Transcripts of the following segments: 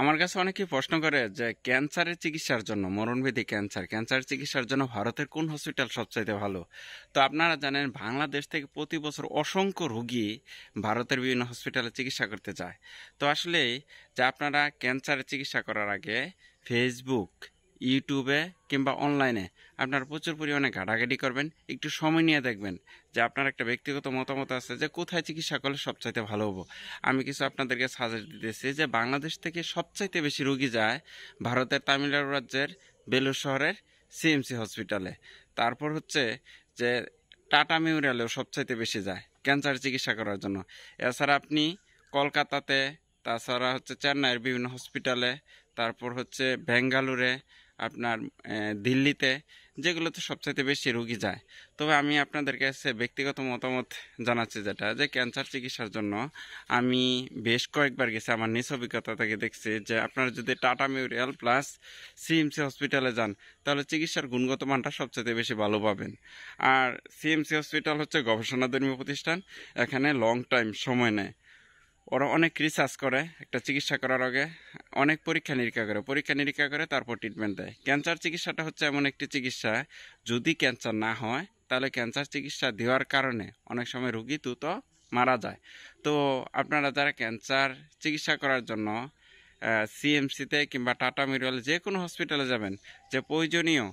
আমার কাছে অনেকেই প্রশ্ন করে যে ক্যান্সারের চিকিৎসার জন্য মরণব্যাধি ক্যান্সার চিকিৎসার জন্য ভারতের কোন হসপিটাল সবচাইতে ভালো। তো আপনারা জানেন বাংলাদেশ থেকে প্রতি বছর অসংখ্য রোগী ভারতের বিভিন্ন হসপিটালে চিকিৎসা করতে যায়। তো আসলে যে আপনারা ক্যান্সারের চিকিৎসা করার আগে ফেসবুক, ইউটিউবে কিংবা অনলাইনে আপনারা প্রচুর পরিমাণে ঘাটাঘাটি করবেন, একটু সময় নিয়ে দেখবেন যে আপনার একটা ব্যক্তিগত মতামত আছে যে কোথায় চিকিৎসা করলে সবচাইতে ভালো হবো। আমি কিছু আপনাদেরকে সাজেস্ট দিতেছি যে বাংলাদেশ থেকে সবচাইতে বেশি রোগী যায় ভারতের তামিলনাড়ু রাজ্যের বেলুর শহরের সিএমসি হসপিটালে। তারপর হচ্ছে যে টাটা মেমোরিয়ালেও সবচাইতে বেশি যায় ক্যান্সার চিকিৎসা করার জন্য। এছাড়া আপনি কলকাতাতে, তাছাড়া হচ্ছে চেন্নাইয়ের বিভিন্ন হসপিটালে, তারপর হচ্ছে বেঙ্গালুরে, আপনার দিল্লিতে, যেগুলোতে সবচাইতে বেশি রোগী যায়। তবে আমি আপনাদের কাছে ব্যক্তিগত মতামত জানাচ্ছি যেটা, যে ক্যান্সার চিকিৎসার জন্য আমি বেশ কয়েকবার গেছি, আমার নিজ অভিজ্ঞতা থেকে দেখছি যে আপনারা যদি টাটা মেমোরিয়াল প্লাস সিএমসি হসপিটালে যান তাহলে চিকিৎসার গুণগত মানটা সবচাইতে বেশি ভালো পাবেন। আর সিএমসি হসপিটাল হচ্ছে গবেষণাধর্মী প্রতিষ্ঠান, এখানে লং টাইম সময় নেয়। ওরা অনেক রিসার্চ করে একটা চিকিৎসা করার আগে, অনেক পরীক্ষা নিরীক্ষা করে তারপর ট্রিটমেন্ট দেয়। ক্যান্সার চিকিৎসাটা হচ্ছে এমন একটি চিকিৎসা, যদি ক্যান্সার না হয় তাহলে ক্যান্সার চিকিৎসা দেওয়ার কারণে অনেক সময় রোগী দ্রুত মারা যায়। তো আপনারা যারা ক্যান্সার চিকিৎসা করার জন্য সিএমসিতে কিংবা টাটা মেমোরিয়াল যে কোনো হসপিটালে যাবেন, যে প্রয়োজনীয়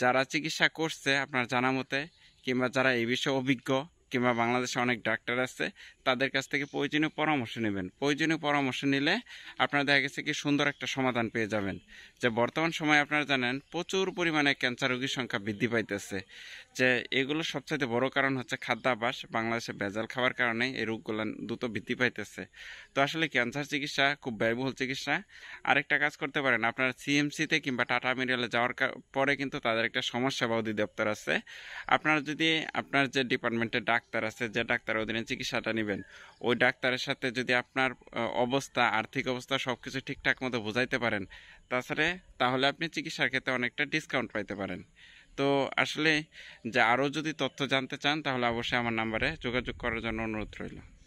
যারা চিকিৎসা করছে আপনার জানা মতে, কিংবা যারা এই বিষয়ে অভিজ্ঞ, কিংবা বাংলাদেশে অনেক ডাক্তার আছে, তাদের কাছ থেকে প্রয়োজনীয় পরামর্শ নেবেন। প্রয়োজনীয় পরামর্শ নিলে আপনারা দেখা গেছে কি সুন্দর একটা সমাধান পেয়ে যাবেন। যে বর্তমান সময়ে আপনারা জানেন প্রচুর পরিমাণে ক্যান্সার রোগীর সংখ্যা বৃদ্ধি পাইতেছে। যে এগুলো সবচাইতে বড় কারণ হচ্ছে খাদ্যাভ্যাস, বাংলাদেশে ভেজাল খাওয়ার কারণে এই রোগগুলো দ্রুত বৃদ্ধি পাইতেছে। তো আসলে ক্যান্সার চিকিৎসা খুব ব্যয়বহুল চিকিৎসা। আরেকটা কাজ করতে পারেন, আপনারা সিএমসিতে কিংবা টাটা মেডিকেলে যাওয়ার পরে কিন্তু তাদের একটা সমাজসেবা অধিদপ্তর আছে। আপনারা যদি আপনার যে ডিপার্টমেন্টের ডাক্তার আছে, যে ডাক্তারের অধীনে চিকিৎসাটা নেবেন, ওই ডাক্তারের সাথে যদি আপনার অবস্থা, আর্থিক অবস্থা সবকিছু ঠিকঠাক মতো বুঝাইতে পারেন, তাহলে আপনি চিকিৎসার ক্ষেত্রে অনেকটা ডিসকাউন্ট পাইতে পারেন। তো আসলে যে আরও যদি তথ্য জানতে চান তাহলে অবশ্যই আমার নাম্বারে যোগাযোগ করার জন্য অনুরোধ রইল।